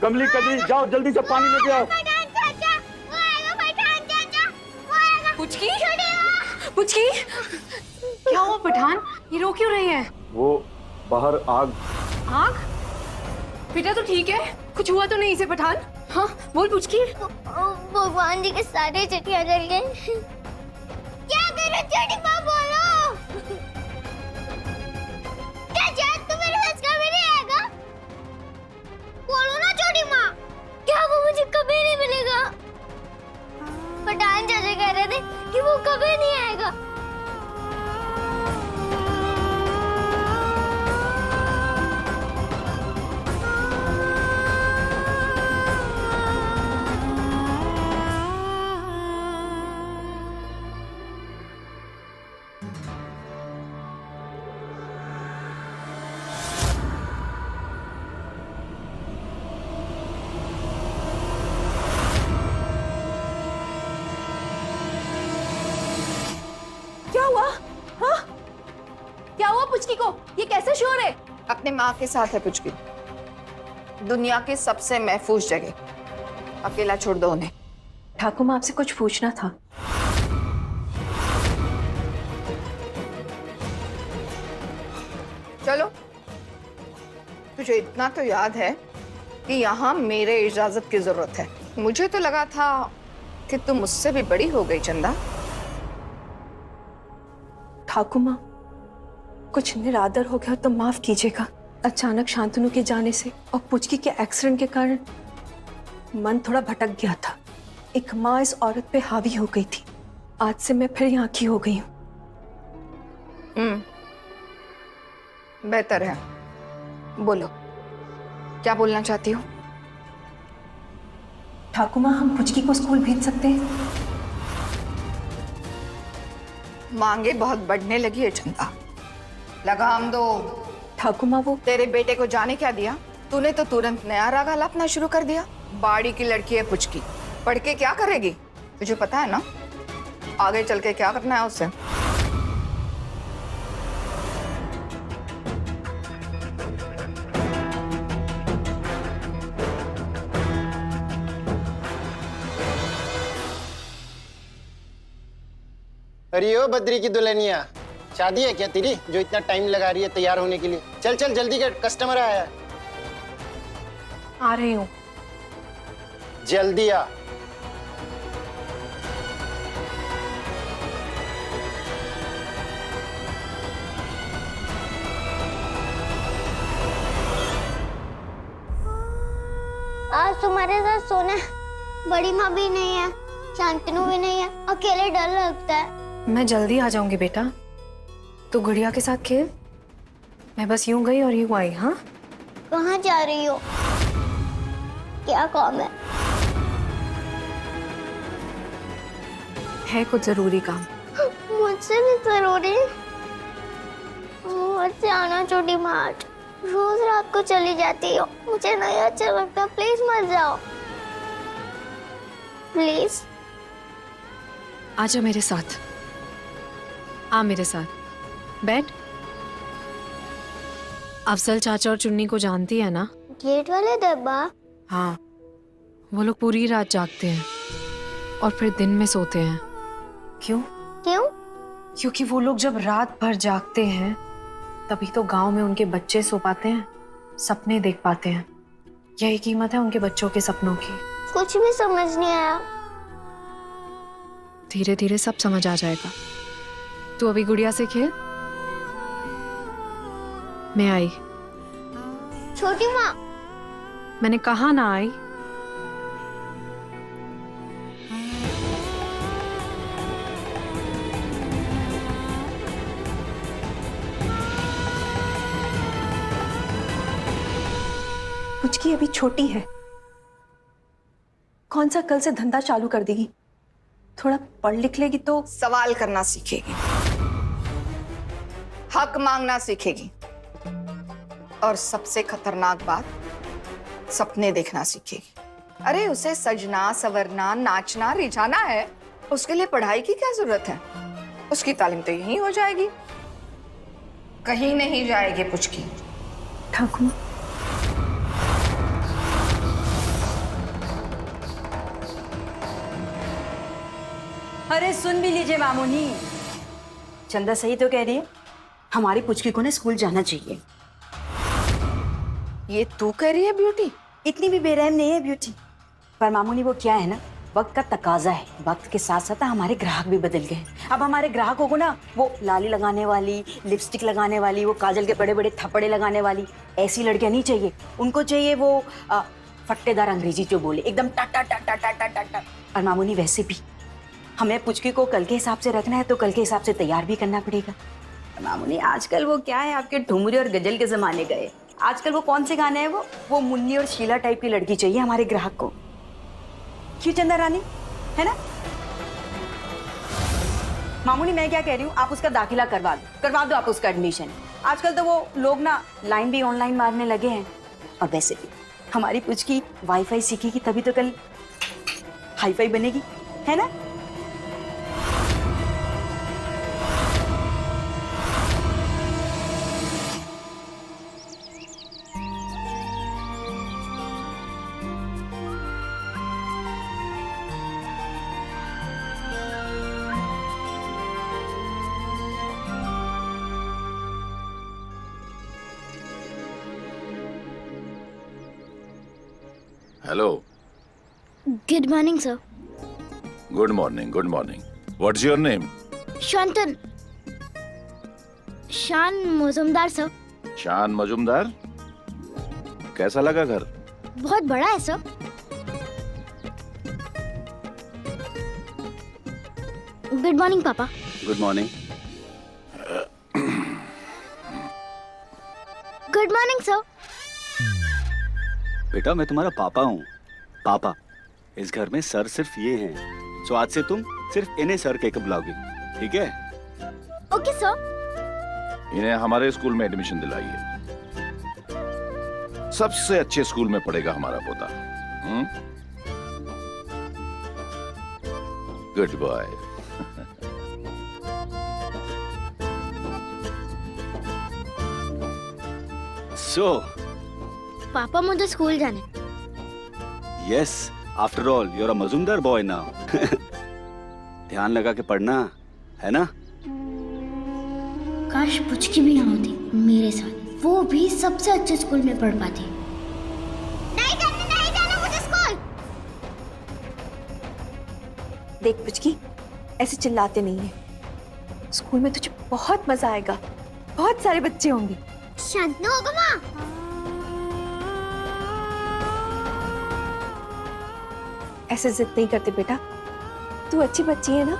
कमली कजरी जाओ जल्दी से पानी लेके आओ। पुचकी, पुचकी, क्या हुआ पठान? ये रो क्यों रही है? वो बाहर आग। आग? बेटा तो ठीक है, कुछ हुआ तो नहीं इसे पठान? हाँ बोल पुचकी। भगवान जी के सारे चिट्ठियां जल गए। क्या करूं छोटी माँ, बोलो। क्या जान तुम्हें रोज कभी नहीं आएगा? बोलो ना छोटी माँ, क्या वो मुझे कभी नहीं मिलेगा? पठान चाचा कह रहे थे कि वो कभी नहीं आएगा। क्या हुआ? हाँ? क्या हुआ पुचकी को? ये कैसे शोर है? अपने माँ के साथ है पुचकी, दुनिया की सबसे महफूज जगह। अकेला छोड़ दो उन्हें। ठाकुर माँ आपसे कुछ पूछना था। चलो, तुझे इतना तो याद है कि यहाँ मेरे इजाजत की जरूरत है। मुझे तो लगा था कि तुम मुझसे भी बड़ी हो गई चंदा। ठाकुर माँ, कुछ निरादर हो गया तो माफ कीजिएगा। अचानक शांतनु के जाने से और पुचकी के एक्सीडेंट के कारण मन थोड़ा भटक गया था। एक माँ इस औरत पे हावी हो गई थी। आज से मैं फिर यहाँ की हो गई हूँ। बेहतर है, बोलो क्या बोलना चाहती हो? ठाकुर माँ, हम पुचकी को स्कूल भेज सकते हैं? मांगे बहुत बढ़ने लगी है चंदा, लगाम दो। ठाकुर माँ, वो तेरे बेटे को जाने क्या दिया तूने, तो तुरंत नया राग आलापना शुरू कर दिया। बाड़ी की लड़की है पुचकी, पढ़ के क्या करेगी? तुझे पता है ना आगे चल के क्या करना है उससे। अरे ओ बद्री की दुल्हनिया, शादी है क्या तेरी जो इतना टाइम लगा रही है तैयार होने के लिए? चल चल जल्दी कर, कस्टमर आया है। आ रही हूँ। जल्दी आ। आज तुम्हारे साथ सोना है। बड़ी माँ भी नहीं है, शांतनु भी नहीं है, अकेले डर लगता है। मैं जल्दी आ जाऊंगी बेटा, तू गुड़िया के साथ खेल। मैं बस यूं गई और यूं आई। हाँ, कहाँ जा रही हो? क्या काम है कुछ जरूरी काम। मुझसे भी जरूरी? मुझसे आना छोटी माँ, आज रोज रात को चली जाती हो, मुझे नहीं अच्छा लगता। प्लीज मत जाओ, प्लीज। आजा मेरे साथ, आ मेरे साथ बैठ। अफजल चाचा और चुन्नी को जानती है ना? गेट वाले डब्बा? हाँ, वो लोग पूरी रात जागते हैं और फिर दिन में सोते हैं। क्यों? क्यों? क्योंकि वो लोग जब रात भर जागते हैं तभी तो गांव में उनके बच्चे सो पाते हैं, सपने देख पाते हैं। यही कीमत है उनके बच्चों के सपनों की। कुछ भी समझ नहीं आया। धीरे धीरे सब समझ आ जाएगा। तू अभी गुड़िया से खेल। मैं आई। छोटी माँ, मैंने कहा ना आई। पुचकी अभी छोटी है, कौन सा कल से धंधा चालू कर देगी। थोड़ा पढ़ लिख लेगी तो सवाल करना सीखेगी, हक मांगना सीखेगी और सबसे खतरनाक बात, सपने देखना सीखेगी। अरे उसे सजना संवरना नाचना रिझाना है, उसके लिए पढ़ाई की क्या जरूरत है? उसकी तालीम तो यहीं हो जाएगी, कहीं नहीं जाएगी पुचकी। ठाकुर, अरे सुन भी लीजिए मामूनी, चंदा सही तो कह रही है, हमारी पुचकी को ना स्कूल जाना चाहिए। ये तू कह रही है ब्यूटी? इतनी भी बेरहम नहीं है ब्यूटी, पर मामूनी वो क्या है ना, वक्त का तकाजा है। वक्त के साथ साथ हमारे ग्राहक भी बदल गए। अब हमारे ग्राहकों को ना वो लाली लगाने वाली, लिपस्टिक लगाने वाली, वो काजल के बड़े बड़े थप्पड़े लगाने वाली ऐसी लड़कियां नहीं चाहिए। उनको चाहिए वो फट्टेदार अंग्रेजी जो बोले, एकदम टा टा टा टा टा टा टा टा। और मामूनी वैसे भी हमें पुचकी को कल के हिसाब से रखना है तो कल के हिसाब से तैयार भी करना पड़ेगा। मामूनी आजकल वो क्या है, आपके ठुमरी और गजल के जमाने गए। आजकल वो कौन से गाने हैं, वो मुन्नी और शीला टाइप की लड़की चाहिए हमारे ग्राहक को। क्यों चंदा रानी, है ना? मामूनी मैं क्या कह रही हूँ, आप उसका दाखिला करवा दो आप उसका एडमिशन। आजकल तो वो लोग ना लाइन भी ऑनलाइन मारने लगे हैं। और वैसे भी हमारी पुचकी वाईफाई सीखेगी तभी तो कल हाईफाई बनेगी, है ना? Hello. Good morning, sir. Good morning. Good morning. What's your name? Shantanu, शान मजुमदार सर। शान मजुमदार। कैसा लगा घर? बहुत बड़ा है सर। गुड मॉर्निंग पापा। Good morning. Good morning sir. बेटा मैं तुम्हारा पापा हूँ। पापा, इस घर में सर सिर्फ ये हैं। सो आज से तुम सिर्फ इन्हें सर कहकर बुलाओगे, ठीक है? Okay sir. इन्हें हमारे स्कूल में एडमिशन दिलाइए। सबसे अच्छे स्कूल में पढ़ेगा हमारा पोता। Good boy. सो पापा मुझे स्कूल जाने। Yes, after all you are a Majumdar boy now. ध्यान लगा के पढ़ना, है ना? काश पुचकी भी ना होती मेरे साथ, वो भी सबसे अच्छे स्कूल में पढ़ पाती। नहीं जाना मुझे स्कूल। देख पुचकी, ऐसे चिल्लाते नहीं है। स्कूल में तुझे बहुत मजा आएगा, बहुत सारे बच्चे होंगे। शांत न होगा माँ। ऐसे जिद नहीं करते बेटा, तू अच्छी बच्ची है ना।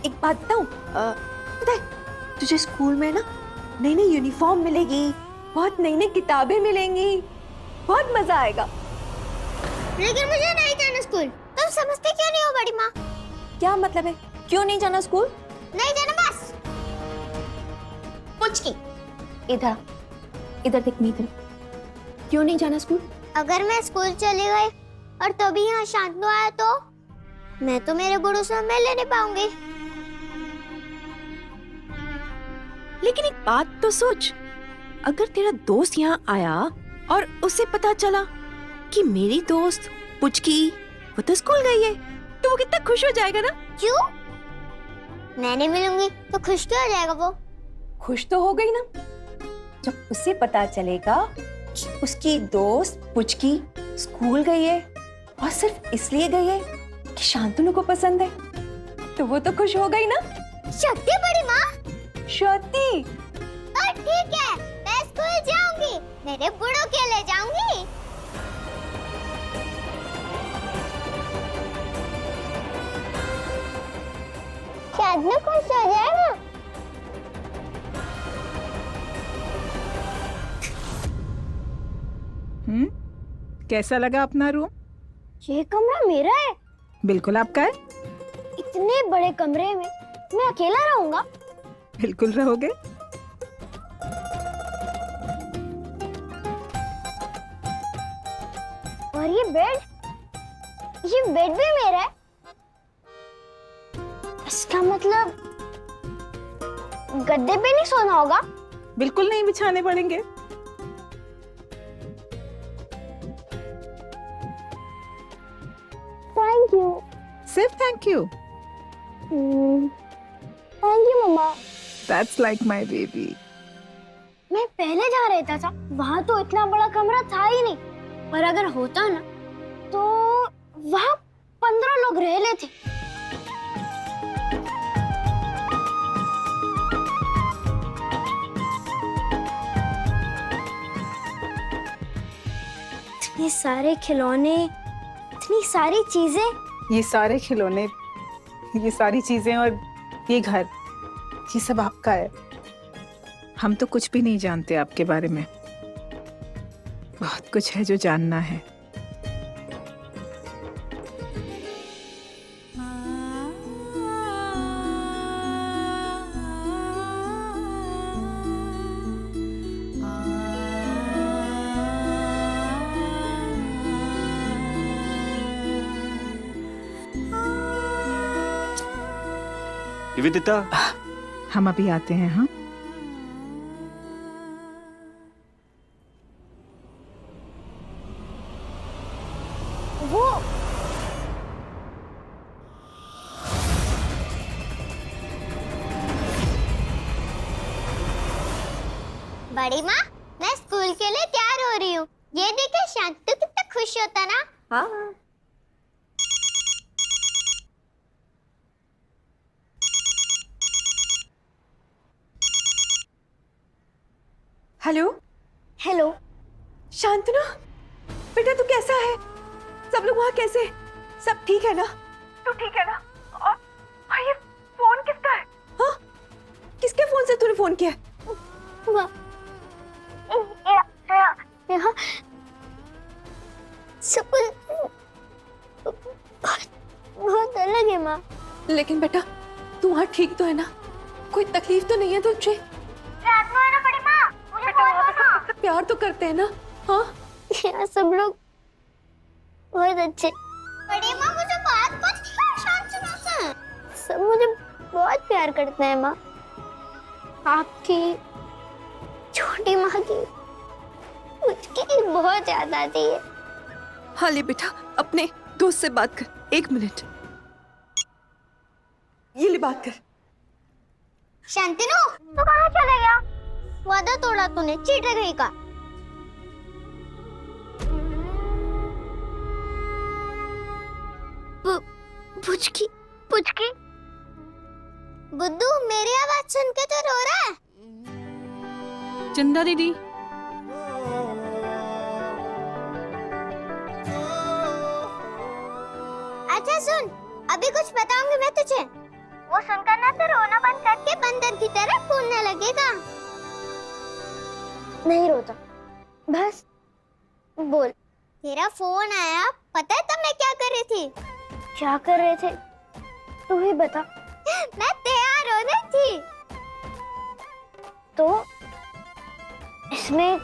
एक बात बताऊं, पता है तुझे स्कूल में ना नई नई यूनिफॉर्म मिलेगी, बहुत नई नई किताबें मिलेंगी, बहुत मजा आएगा। लेकिन मुझे नहीं जाना स्कूल। तुम समझते क्यों नहीं हो बड़ी माँ? क्या मतलब है, क्यों नहीं जाना स्कूल? नहीं जाना बस। पुचकी इधर इधर देख मेरी तरफ, क्यों नहीं जाना स्कूल? अगर मैं स्कूल चली गई और तभी यहाँ शांतनु आया तो मैं तो मेरे गुरु से मैं ले नहीं पाऊंगी। लेकिन एक बात तो सोच, अगर तेरा दोस्त यहाँ आया और उसे पता चला कि मेरी दोस्त पुचकी वो तो स्कूल गई है, तो वो कितना खुश हो जाएगा ना। क्यों? मैं नहीं मिलूंगी तो खुश क्यों हो जाएगा वो? खुश तो हो गई ना जब उसे पता चलेगा कि उसकी दोस्त पुचकी स्कूल गई है और सिर्फ इसलिए गई है कि शांतनु को पसंद है, तो वो तो खुश हो गई ना। शक्ति बड़ी माँ। शक्ति और ठीक है, मैं स्कूल जाऊंगी, मेरे बूढ़ों के ले जाऊंगी। शांतनु खुश हो जाएगा। कैसा लगा अपना रूम? ये कमरा मेरा है। बिल्कुल आपका है। इतने बड़े कमरे में मैं अकेला रहूंगा? बिल्कुल रहोगे। और ये बेड भी मेरा है। इसका मतलब गद्दे पे नहीं सोना होगा? बिल्कुल नहीं बिछाने पड़ेंगे। Thank you. सिर्फ thank you. Thank you mamma. That's like my baby. मैं पहले जहाँ रहता था वहाँ तो इतना बड़ा कमरा था ही नहीं, पर अगर होता ना तो वहाँ 15 लोग रह लेते। इतने सारे खिलौने, इतनी सारी चीजें। ये सारे खिलौने, ये सारी चीजें और ये घर, ये सब आपका है। हम तो कुछ भी नहीं जानते आपके बारे में। बहुत कुछ है जो जानना है। निवेदिता, हम अभी आते हैं। हाँ, वो बड़ी माँ, मैं स्कूल के लिए तैयार हो रही हूँ। ये देखे शांतु कितना खुश होता ना। हाँ, हेलो हेलो। शांतनु, बेटा तू कैसा है? सब लोग वहाँ कैसे? सब ठीक है ना? तू ठीक है ना? और ये फोन किसका है? हाँ, किसके फोन से तूने फोन किया? यहाँ सब बहुत अलग है माँ। लेकिन बेटा तू वहाँ ठीक तो है ना? कोई तकलीफ तो नहीं है तुझे? रात में आना बड़ी माँ, मुझे फोन करना। सबसे प्यार तो करते हैं ना? हाँ, यहाँ सब लोग बहुत अच्छे। बड़ी माँ मुझे बात करती है शांत से। सब मुझे बहुत प्यार करते हैं माँ। आपकी, छोटी माँ की, मुझकी बहुत याद आती है। हाँ ले बेटा, अपने दोस्त से बात कर। 1 मिनट, ये ले बात कर। शांतनु, तू कहाँ चले गया? वादा तोड़ा तूने, चीटर गई का। पुचकी, पुचकी। बुद्धू, मेरी आवाज सुन के तो रो रहा है। चंदा दीदी, अच्छा सुन, अभी कुछ बताऊंगी मैं तुझे। वो सुनकर ना तो रोना बंद करके बंदर की तरह कूदने लगेगा। नहीं रोता, बस बोल। तेरा फोन आया, पता है तब मैं क्या कर रही थी? क्या कर रहे थे तू ही बता। मैं तैयार हो रही थी। तो इसमें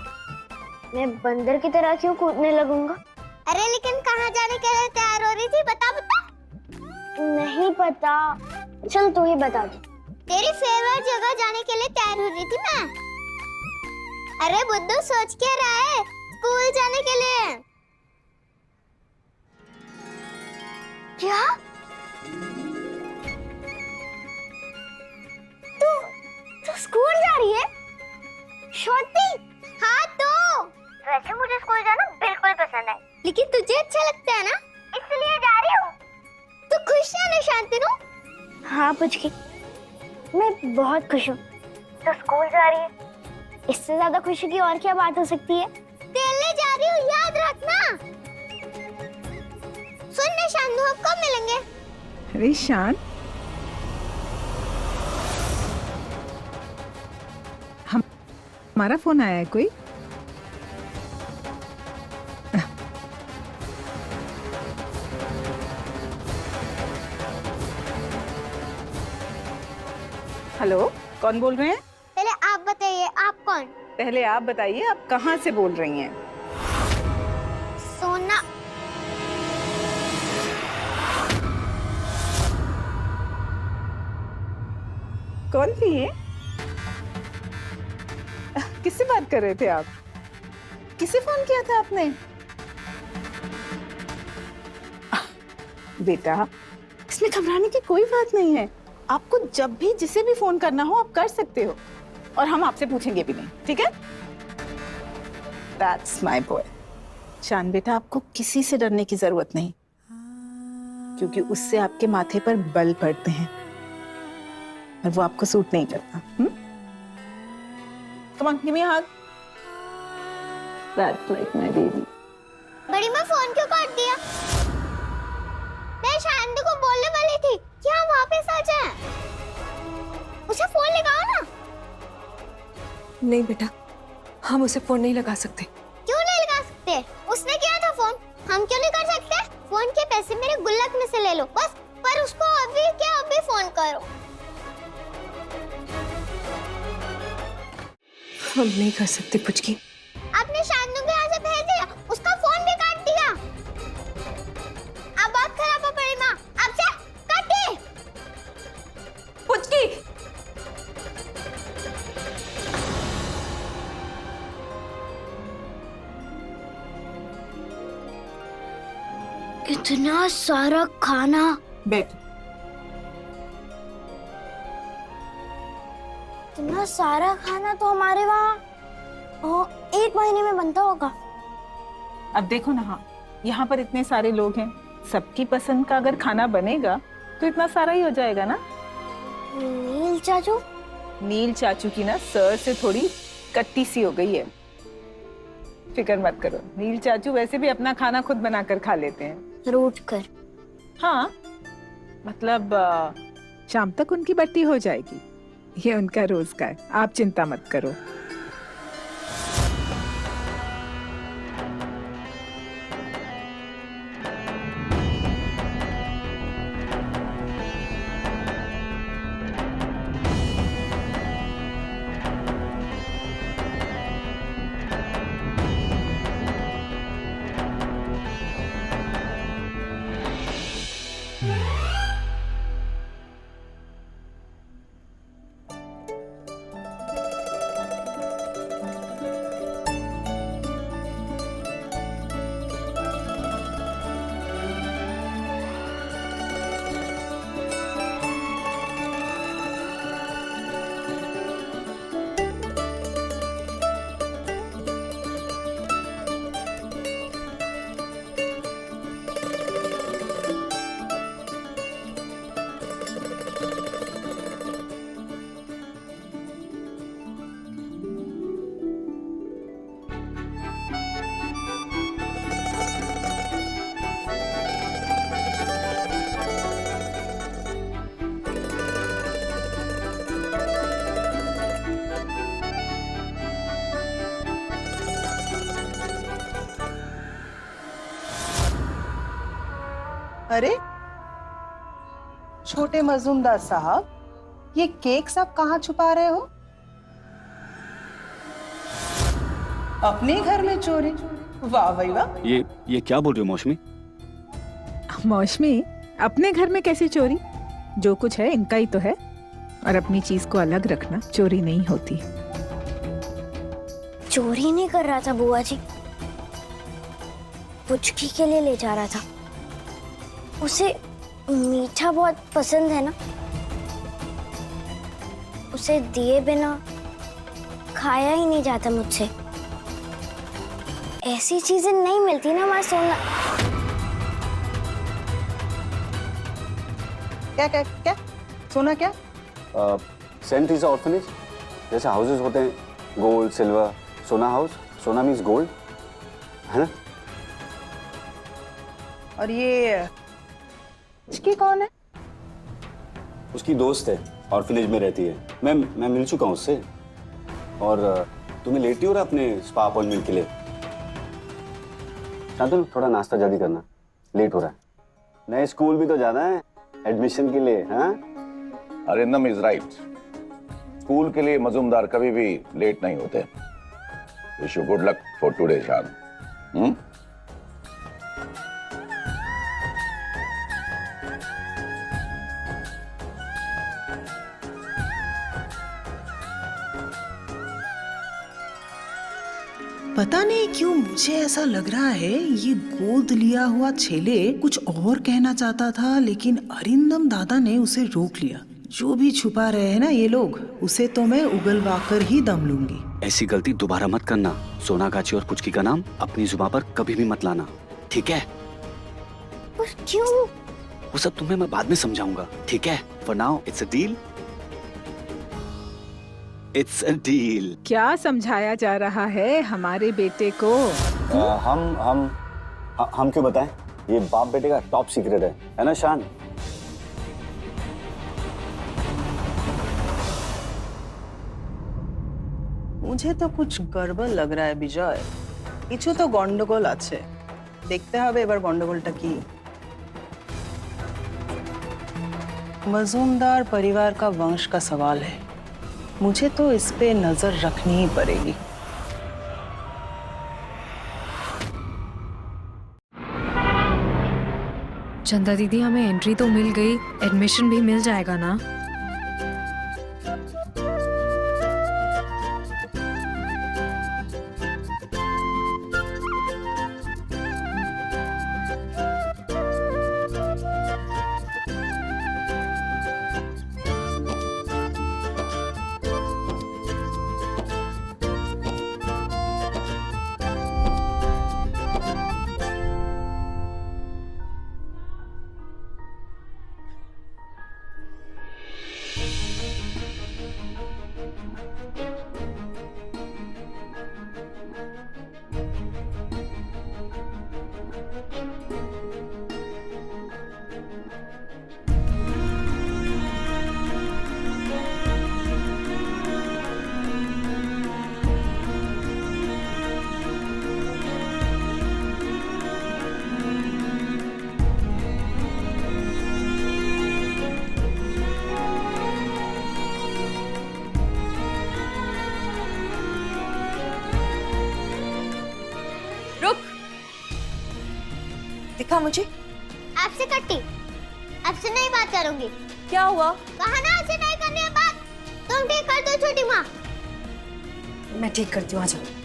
मैं बंदर की तरह क्यों कूदने लगूंगा? अरे लेकिन कहाँ जाने के लिए तैयार हो रही थी? बता बता। नहीं पता, चल तू ही बता दे। तेरी फेवरेट जगह जाने के लिए तैयार हो रही थी मैं। अरे बुद्धू, सोच क्या रहा है? स्कूल जाने के लिए। क्या? तू स्कूल जा रही है? छोटी? हाँ तो वैसे मुझे स्कूल जाना बिल्कुल पसंद है, लेकिन तुझे अच्छा लगता है ना, इसलिए जा रही हूँ। तू खुश है ना शांतनु? हाँ पुचकी, मैं बहुत खुश हूँ। तो स्कूल जा रही है, इससे ज्यादा खुशी की और क्या बात हो सकती है? दिल्ली जा रही हूँ, याद रखना। सुन ना शांतनु, अब कब मिलेंगे? अरे शान, हमारा फोन आया है कोई? हेलो, कौन बोल रहे हैं? पहले आप बताइए, आप कौन? पहले आप बताइए, आप कहाँ से बोल रही हैं? सोना। कौन थी ये? किससे बात कर रहे थे आप? किसे फोन किया था आपने? बेटा, इस इसमें घबराने की कोई बात नहीं है। आपको जब भी जिसे भी फोन करना हो आप कर सकते हो, और हम आपसे पूछेंगे भी नहीं, ठीक है? That's my boy. शान बेटा, आपको किसी से डरने की जरूरत नहीं, क्योंकि उससे आपके माथे पर बल पड़ते हैं और वो आपको सूट नहीं करता। Come on, give me a hug. That's like my baby. बड़ी माँ फोन क्यों काट दिया? मैं शांति को बोलने वाली थी कि हम वापस आ जाएं। उसे फोन लगाओ ना। नहीं बेटा, हम उसे फोन नहीं लगा सकते। क्यों नहीं लगा सकते? उसने किया था फोन, हम क्यों नहीं कर सकते? फोन के पैसे मेरे गुल्लक में से ले लो बस, पर उसको अभी क्या अभी फोन करो। हम नहीं कर सकते पुचकी। आपने शांतनु को यहाँ से भेज दिया, उसका फोन भी काट दिया। अब बात खराब है बड़ी माँ, अब से काटिए। पुचकी, इतना सारा खाना। बेटा, इतना सारा खाना तो हमारे वहाँ 1 महीने में बनता होगा। अब देखो ना, हाँ, यहाँ पर इतने सारे लोग हैं, सबकी पसंद का अगर खाना बनेगा तो इतना सारा ही हो जाएगा ना। नील चाचू, नील चाचू की ना सर से थोड़ी कट्टी सी हो गई है। फिक्र मत करो, नील चाचू वैसे भी अपना खाना खुद बनाकर खा लेते हैं, रूट कर। हाँ, मतलब शाम तक उनकी बट्टी हो जाएगी, ये उनका रोज का है, आप चिंता मत करो। अरे छोटे मजूमदार साहब, ये केक सब कहाँ छुपा रहे हो? अपने घर में चोरी? वाह भाई वाह। ये क्या बोल रही हो मौसमी? मौसमी, अपने घर में कैसे चोरी? जो कुछ है इनका ही तो है, और अपनी चीज को अलग रखना चोरी नहीं होती। चोरी नहीं कर रहा था बुआ जी, पुचकी के लिए ले जा रहा था। उसे मीठा बहुत पसंद है ना, उसे दिए बिना खाया ही नहीं जाता मुझसे। ऐसी चीजें नहीं मिलती ना माँ। सोना क्या क्या क्या? सोना क्या? सेंट टीसा ऑर्फनेज, जैसे हाउसेस होते हैं, गोल्ड सिल्वर, सोना हाउस, सोना मीन्स गोल्ड, है ना? और ये पुचकी कौन है? उसकी दोस्त है, ऑर्फनेज में रहती है। मैं मिल चुका हूँ उससे। और तुम्हें लेट ही हो रहा अपने स्पा अपॉइंटमेंट के लिए? शांतनु, थोड़ा नाश्ता जल्दी करना, लेट हो रहा है। नए स्कूल भी तो जाना है एडमिशन के लिए, हाँ? Arindam is right. स्कूल के लिए मजूमदार कभी भी लेट नहीं होते। Wish you good luck for today शान। पता नहीं क्यों मुझे ऐसा लग रहा है ये गोद लिया हुआ छेले कुछ और कहना चाहता था, लेकिन अरिंदम दादा ने उसे रोक लिया। जो भी छुपा रहे हैं ना ये लोग, उसे तो मैं उगलवा कर ही दम लूंगी। ऐसी गलती दोबारा मत करना। सोनागाची और पुचकी का नाम अपनी जुबान पर कभी भी मत लाना, ठीक है? पर क्यों? वो सब तुम्हें मैं बाद में समझाऊंगा, ठीक है? For now it's a deal. It's a deal. क्या समझाया जा रहा है हमारे बेटे को? हम क्यों बताएं? ये बाप बेटे का टॉप सीक्रेट है ना शान? मुझे तो कुछ गड़बड़ लग रहा है বিজয়। কিছু তো গন্ডগোল আছে, দেখতে হবে এবার গন্ডগোলটা কি। मजूमदार परिवार का वंश का सवाल है, मुझे तो इस पे नजर रखनी ही पड़ेगी। चंदा दीदी, हमें एंट्री तो मिल गई, एडमिशन भी मिल जाएगा ना? दिखा मुझे। आपसे कट्टी, आपसे नहीं बात करूंगी। क्या हुआ? कहा ना आपसे नहीं करनी है बात। तुम ठीक कर दो छोटी माँ। मैं ठीक करती हूँ, आ जाओ।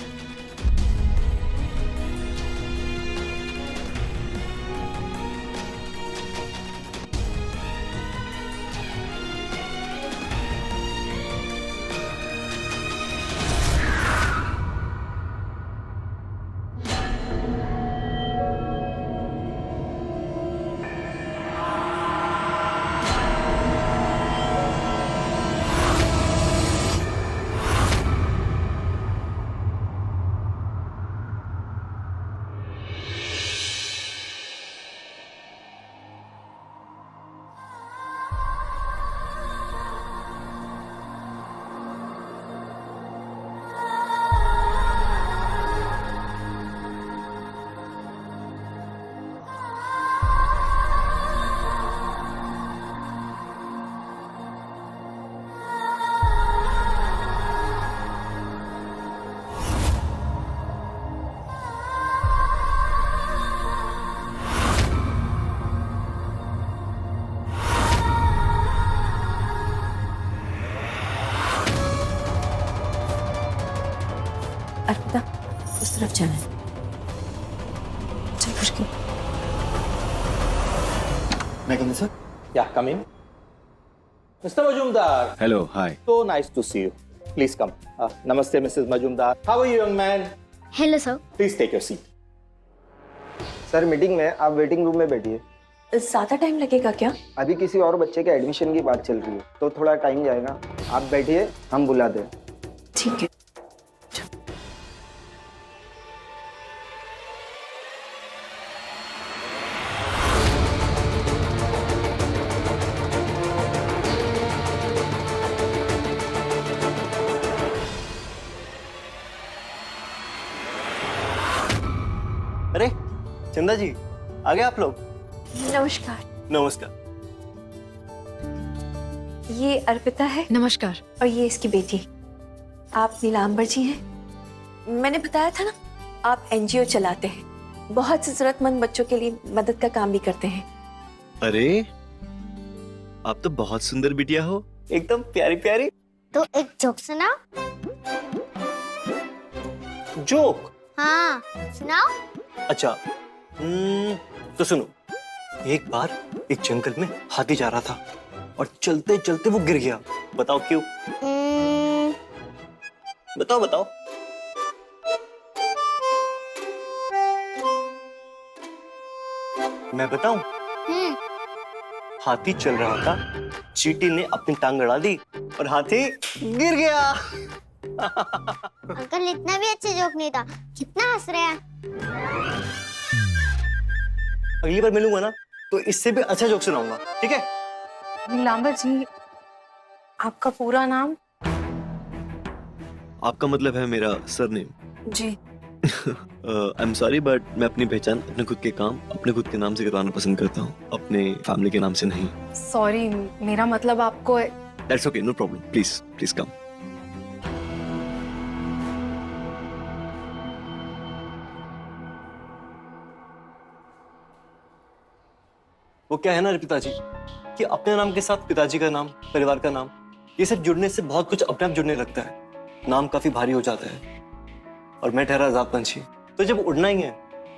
अर्पिता, उस तरफ जाना है। चल खुशकी। मैं come sir? Yeah, come in. Mr. Majumdar. Hello, hi. So nice to see you. Please come. Namaste, Mrs. Majumdar. How are you, young man? Hello sir. Please take your seat. Sir meeting में, आप waiting room में बैठिए। ज्यादा time लगेगा क्या? अभी किसी और बच्चे के एडमिशन की बात चल रही है, तो थोड़ा टाइम जाएगा। आप बैठिए, हम बुला दें। ठीक है। अरे चंदा जी, आ गए आप लोग? नमस्कार। नमस्कार। ये अर्पिता है नमस्कार। और ये इसकी बेटी। आप नीलांबर जी हैं। मैंने बताया था ना, आप एनजीओ चलाते हैं, बहुत से जरूरतमंद बच्चों के लिए मदद का काम भी करते हैं। अरे आप तो बहुत सुंदर बिटिया हो, एकदम प्यारी प्यारी। तो एक जोक सुना। जोक? हाँ सुनाओ। अच्छा तो सुनो, एक बार एक जंगल में हाथी जा रहा था और चलते चलते वो गिर गया। बताओ क्यों? बताओ बताओ। मैं बताऊं? हाथी चल रहा था, चींटी ने अपनी टांग अड़ा दी और हाथी गिर गया। अंकल इतना भी अच्छा जोक नहीं था, कितना हंस रहे हैं। अगली बार मिलूंगा ना तो इससे भी अच्छा जोक सुनाऊंगा, ठीक है? नीलांबर जी, आपका पूरा नाम? आपका मतलब है मेरा सरनेम? जी। आई एम सॉरी बट मैं अपनी पहचान अपने खुद के काम अपने खुद के नाम से करवाना पसंद करता हूँ, अपने फैमिली के नाम से नहीं। सॉरी, मेरा मतलब आपको। That's okay, no problem, please please come. वो क्या है ना अर्पिता जी कि अपने नाम के साथ पिताजी का नाम, परिवार का नाम, ये सब जुड़ने से बहुत कुछ अपने आप जुड़ने लगता है। नाम काफी भारी हो जाता है और मैं ठहरा आजाद पंछी, तो जब उड़ना ही है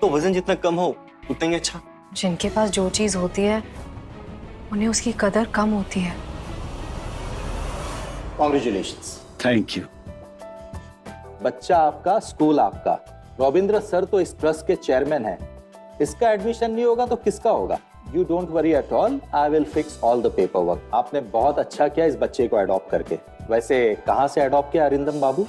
तो वजन जितना कम हो उतना ही अच्छा। जिनके पास जो चीज होती है उन्हें उसकी कदर कम होती है। कॉन्ग्रेचुलेशंस। Thank you. बच्चा आपका, स्कूल आपका। रविंद्र सर तो इस ट्रस्ट के चेयरमैन हैं। इसका एडमिशन नहीं होगा तो किसका होगा? You don't worry at all, I will fix all the paper work. आपने बहुत अच्छा किया इस बच्चे को अडॉप्ट करके। वैसे कहाँ से अडॉप्ट किया अरिंदम बाबू?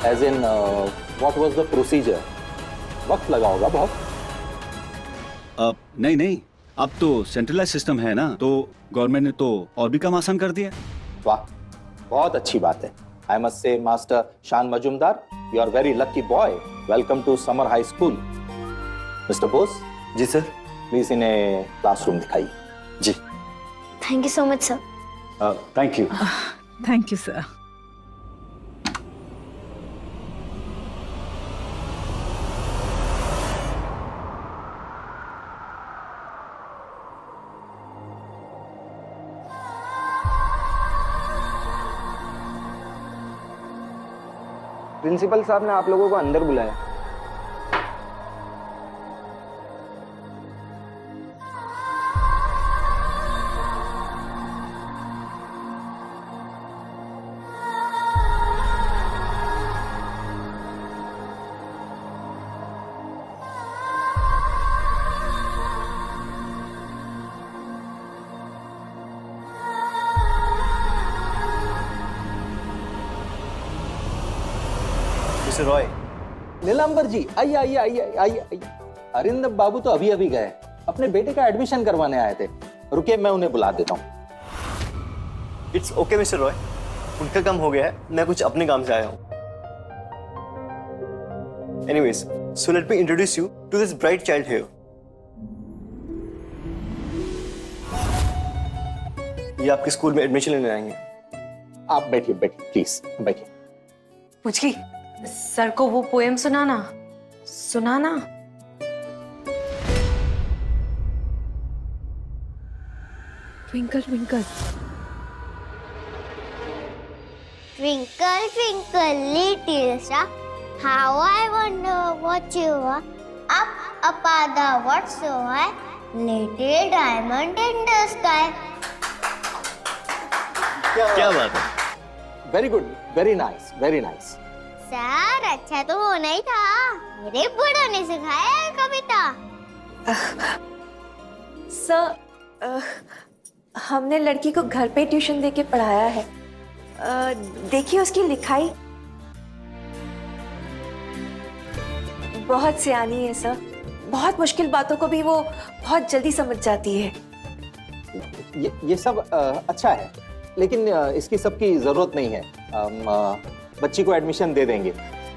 As in, what was the procedure? वक्त लगा होगा बहुत। नहीं नहीं, अब तो सेंट्रलाइज सिस्टम है ना, तो गवर्नमेंट ने तो और भी काम आसान कर दिया। वाह, बहुत अच्छी बात है। I must say, मास्टर शान Majumdar, you are very lucky boy. Welcome to Summer High School. Mr. Bose. जी सर। प्लीज इन्हें क्लासरूम दिखाइए। जी। Thank you so much sir. Thank you. Thank you sir. Principal साहब ने आप लोगों को अंदर बुलाया। मिस्टर रॉय। नीलांबर जी, आइए आइए आइए आइए आइए। अरिंदम बाबू तो अभी अभी गए, अपने बेटे का एडमिशन करवाने आए थे। रुकिए, मैं उन्हें बुला देता हूँ। इट्स ओके मिस्टर रॉय, उनका काम हो गया है, मैं कुछ अपने काम से आया हूँ। Anyways, so let me introduce you to this bright child here. ये आपके स्कूल में एडमिशन लेने आएंगे। आप बैठिए बैठिए, प्लीज बैठिए। पुचकी, सर को वो पोएम सुनाना। Twinkle twinkle. Twinkle, twinkle, little star, how I wonder what you are. Up are the what's so high, little diamond in the sky. क्या बात है? Very good, very nice, very nice. Sir अच्छा तो होना ही था, मेरे बड़ों ने सिखाया है कविता। सर, हमने लड़की को घर पे ट्यूशन देके पढ़ाया है। देखिए उसकी लिखाई बहुत सियानी है सर। बहुत मुश्किल बातों को भी वो बहुत जल्दी समझ जाती है। ये सब अच्छा है, लेकिन इसकी सबकी जरूरत नहीं है। बच्ची को एडमिशन दे देंगे,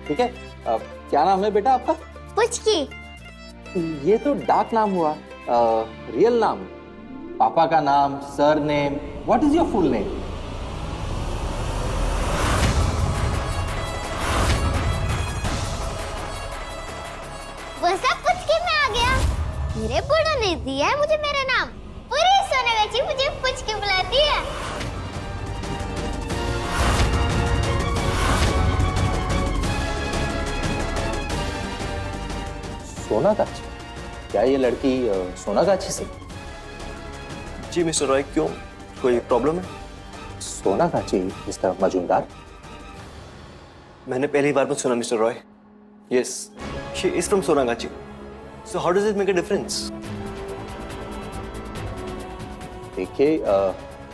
ठीक है? क्या नाम है बेटा आपका? पुचकी। ये तो डार्क नाम हुआ। रियल नाम, पापा का नाम, sir name, what is your full name? वो सब पुचकी में मेरे बुढ़ा ने दिया है मुझे मेरा नाम। पूरी सोनागाची मुझे पूछ के बुलाती है। सोनागाची? क्या ये लड़की सोनागाची से? जी मिस्टर रॉय, क्यों, कोई प्रॉब्लम है? सोनागाची मिस्टर मजूमदार? मैंने पहली बार में सुना mister Roy. Yes, she is from Sonagachi. So how does it make a difference? देखिए,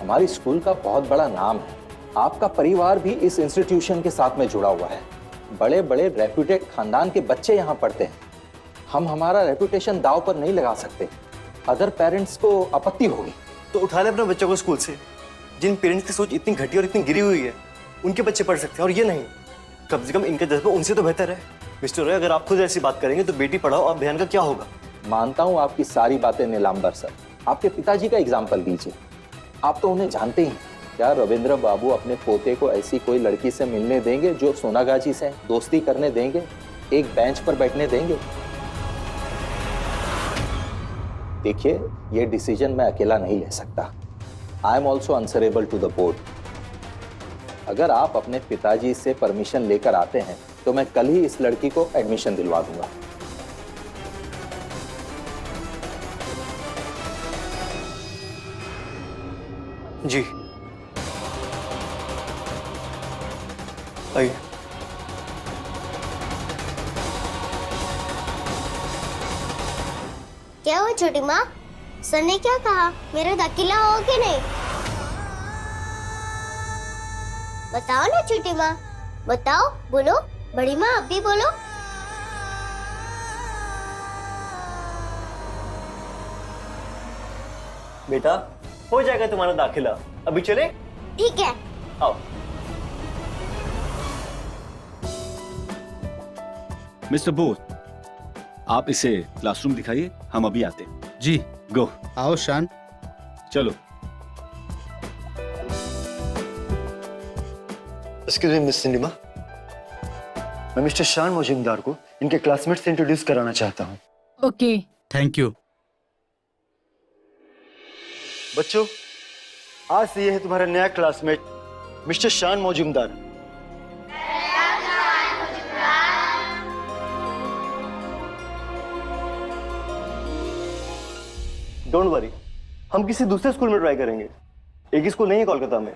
हमारी स्कूल का बहुत बड़ा नाम है। आपका परिवार भी इस इंस्टीट्यूशन के साथ में जुड़ा हुआ है। बड़े बड़े रेप्यूटेड खानदान के बच्चे यहाँ पढ़ते हैं। हम हमारा रेपुटेशन दांव पर नहीं लगा सकते। अदर पेरेंट्स को आपत्ति होगी। तो उठा ले अपने बच्चों को स्कूल से। जिन पेरेंट्स की सोच इतनी घटी और इतनी गिरी हुई है, उनके बच्चे पढ़ सकते हैं और ये नहीं। कम से कम इनका जज्बा उनसे तो बेहतर है। मिस्टर रॉय, अगर आप खुद ऐसी बात करेंगे तो बेटी पढ़ाओ अभियान का क्या होगा? मानता हूँ आपकी सारी बातें नीलांबर सर। आपके पिताजी का एग्जाम्पल दीजिए, आप तो उन्हें जानते ही। क्या रविंद्र बाबू अपने पोते को ऐसी कोई लड़की से मिलने देंगे जो सोनागाची से दोस्ती करने देंगे, एक बेंच पर बैठने देंगे? देखिए, ये डिसीजन मैं अकेला नहीं ले सकता। I am also answerable to the board. अगर आप अपने पिताजी से परमिशन लेकर आते हैं तो मैं कल ही इस लड़की को एडमिशन दिलवा दूंगा। जी आइए। क्या हुआ छोटी माँ? सर ने क्या कहा? मेरा दाखिला हो कि नहीं? बताओ ना छोटी माँ, बताओ, बोलो। बड़ी माँ आप भी बोलो। बेटा, हो जाएगा तुम्हारा दाखिला। अभी चले? ठीक है। आओ। मिस्टर बोस, आप इसे क्लासरूम दिखाइए, हम अभी आते हैं। जी गो। आओ शान। चलो। एक्सक्यूज मी मिस सिनेमा, मैं मिस्टर शान मजूमदार को इनके क्लासमेट से इंट्रोड्यूस कराना चाहता हूँ। ओके। Thank you. बच्चों, आज से ये है तुम्हारा नया क्लासमेट मिस्टर शान मजूमदार। डोंट वरी, हम किसी दूसरे स्कूल में ट्राई करेंगे। एक ही स्कूल नहीं है कोलकाता में।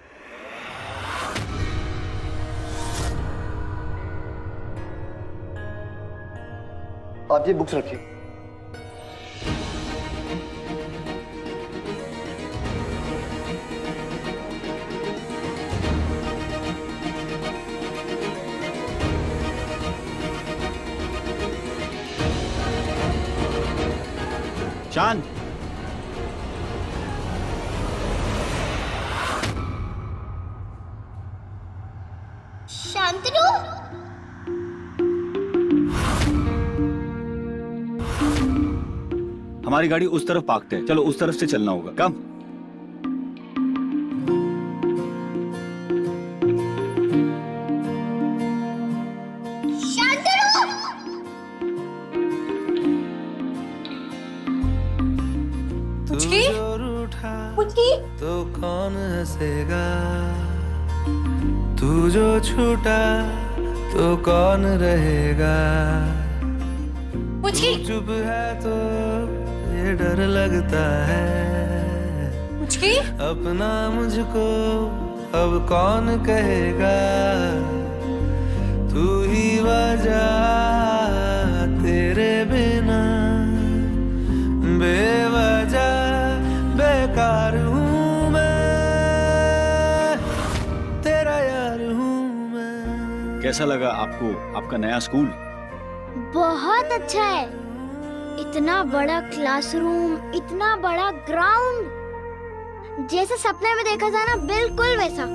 आप ये बुक्स रखिए। शान, शांतनु। हमारी गाड़ी उस तरफ पार्क्ड है, चलो उस तरफ से चलना होगा। कम। तो कौन हंसेगा, तू जो छूटा तो कौन रहेगा। तू चुप है तो ये डर लगता है, अपना मुझको अब कौन कहेगा। तू ही वजह, तेरे बिना बेवजह बेकार हूँ मैं, तेरा यार हूँ मैं। कैसा लगा आपको आपका नया स्कूल? बहुत अच्छा है। इतना बड़ा क्लासरूम, इतना बड़ा ग्राउंड, जैसे सपने में देखा था ना, बिल्कुल वैसा।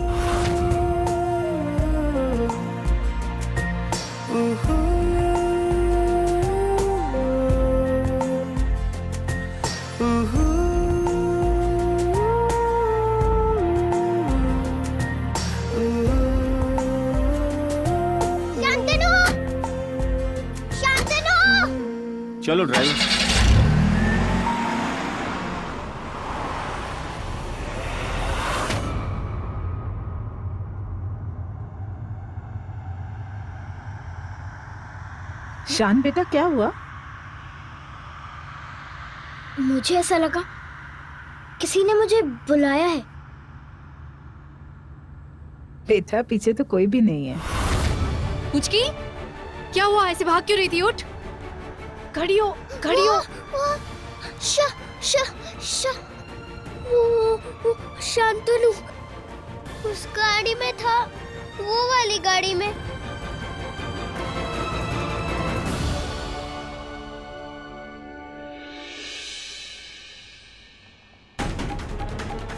चलो ड्राइवर। शान बेटा, क्या हुआ? मुझे ऐसा लगा किसी ने मुझे बुलाया है। बेटा पीछे तो कोई भी नहीं है। पुचकी, क्या हुआ? ऐसे भाग क्यों रही थी? उठ, खड़ी हो, खड़ी हो। वो शांतनु उस गाड़ी में था, वो वाली गाड़ी में।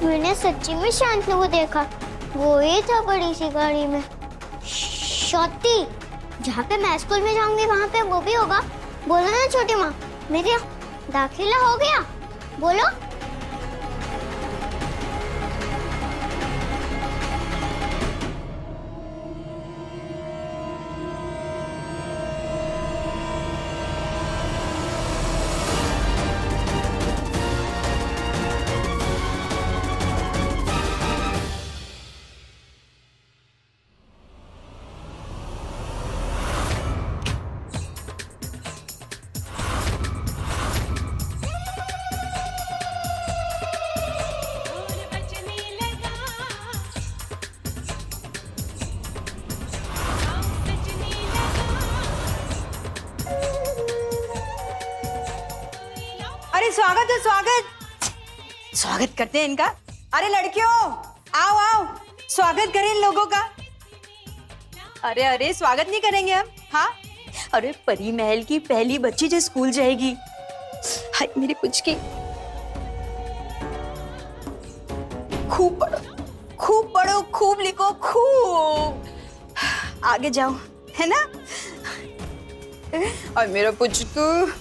मैंने सच्ची में शांतनु को देखा, वो ही था बड़ी सी गाड़ी में। शौती, जहाँ पे मैं स्कूल में जाऊंगी वहाँ पे वो भी होगा। बोलो ना छोटी माँ, मेरे यहाँ दाखिला हो गया, बोलो। अरे स्वागत है, स्वागत करते हैं इनका। अरे लड़कियों, आओ आओ, स्वागत करें इन लोगों का। अरे अरे, स्वागत नहीं करेंगे हम? हाँ, अरे परी महल की पहली बच्ची जो स्कूल जाएगी। हाय मेरी पुचकी, खूब पढ़ो, खूब पढ़ो, खूब लिखो, खूब आगे जाओ, है ना? और मेरा पुचकू,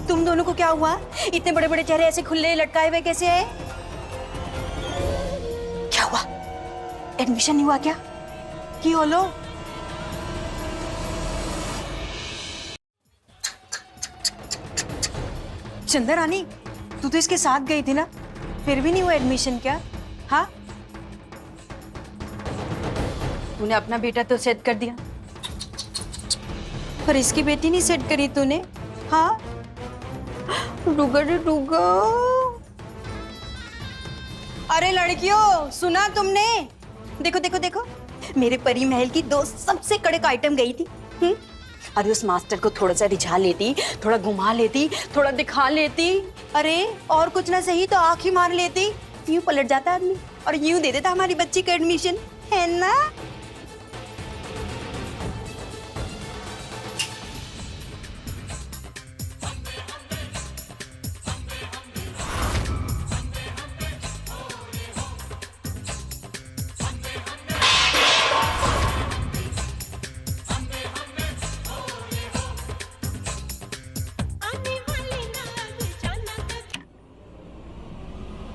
तुम दोनों को क्या हुआ? इतने बड़े बड़े चेहरे ऐसे खुले लटकाए हुए कैसे है? क्या हुआ? एडमिशन नहीं हुआ क्या? की हो लो? चंदा रानी, तू तो इसके साथ गई थी ना, फिर भी नहीं हुआ एडमिशन क्या? हाँ, तूने अपना बेटा तो सेट कर दिया, पर इसकी बेटी नहीं सेट करी तूने। हाँ, रुको रे रुको। अरे लड़कियों, सुना तुमने? देखो देखो देखो, मेरे परी महल की दो सबसे कड़क आइटम गई थी। अरे उस मास्टर को थोड़ा सा रिझा लेती, थोड़ा घुमा लेती, थोड़ा दिखा लेती, अरे और कुछ ना सही तो आंख ही मार लेती, यूं पलट जाता आदमी और यूं दे देता हमारी बच्ची का एडमिशन, है ना?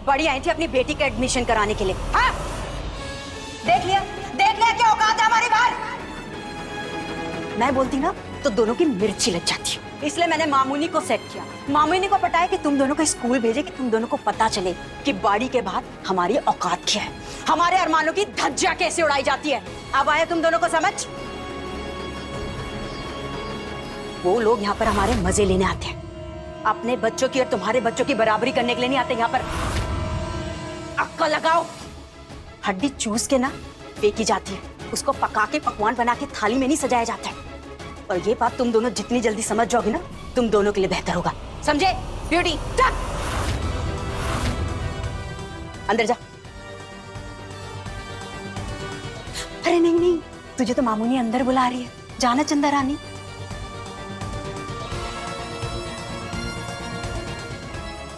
बड़ी आई थी अपनी बेटी का एडमिशन कराने के लिए। हाँ? देख लिया क्या औकात है हमारी बाहर। मैं बोलती ना तो दोनों की मिर्ची लग जाती, इसलिए मैंने मामूनी को सेट किया, मामूनी को पटाया कि तुम दोनों को स्कूल भेजे, कि तुम दोनों को पता चले कि बाड़ी के बाद हमारी औकात क्या है, हमारे अरमानों की धज्जियां कैसे उड़ाई जाती है। अब आया तुम दोनों को समझ? वो लोग यहाँ पर हमारे मजे लेने आते हैं, अपने बच्चों की और तुम्हारे बच्चों की बराबरी करने के लिए नहीं आते यहाँ पर। अक्ल लगाओ। हड्डी चूस के ना फेंकी जाती है, उसको पका के पकवान बना के थाली में नहीं सजाया जाता है। और ये बात तुम दोनों जितनी जल्दी समझ जाओगे ना, तुम दोनों के लिए बेहतर होगा, समझे? ब्यूटी चल अंदर जा। अरे नहीं नहीं, तुझे तो मामूनी अंदर बुला रही है, जाना चंदा रानी।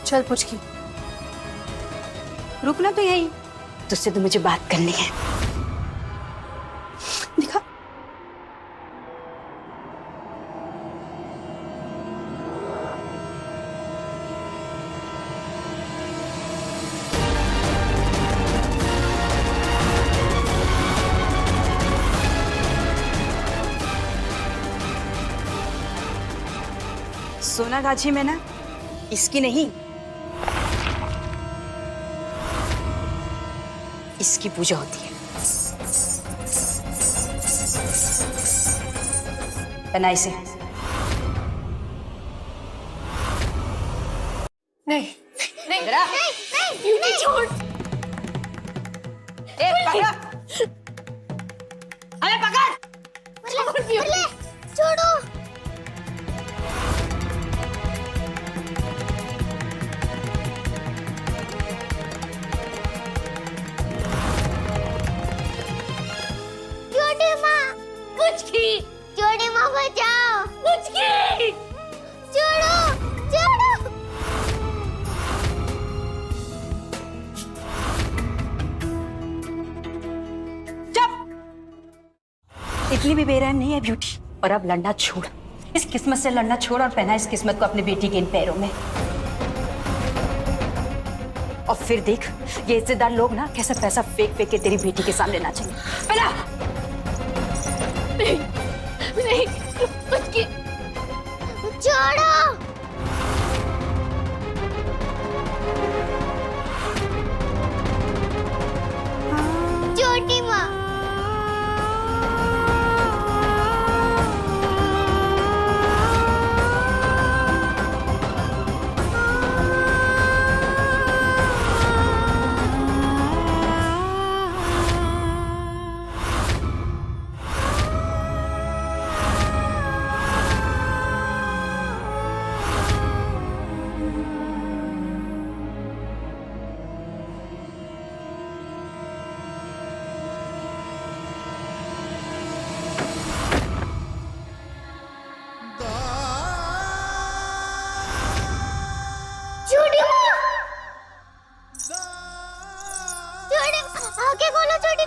चल पुचकी, रुकना तो यही, तुझसे तो मुझे बात करनी है। दिखा, सोनागाछी में ना इसकी नहीं, इसकी पूजा होती है, पेनाई से। नहीं नहीं नहीं ब्यूटी छोड़। ए पकड़, अरे पकड़। मुरली छोड़ो। छोटी माँ कुछ की छोटी माँ बचाओ। कुछ की छोड़ो छोड़ो। इतनी भी बेरहम नहीं है ब्यूटी। और अब लड़ना छोड़, इस किस्मत से लड़ना छोड़ और पहना इस किस्मत को अपनी बेटी के इन पैरों में। और फिर देख ये इज्जतदार लोग ना कैसे पैसा फेंक फेंक के तेरी बेटी के सामने नाचेंगे। पहना। नहीं नहीं कुछ की छोड़ो। छोटी माँ छोटी माँ छोटी आके खोलो छोटी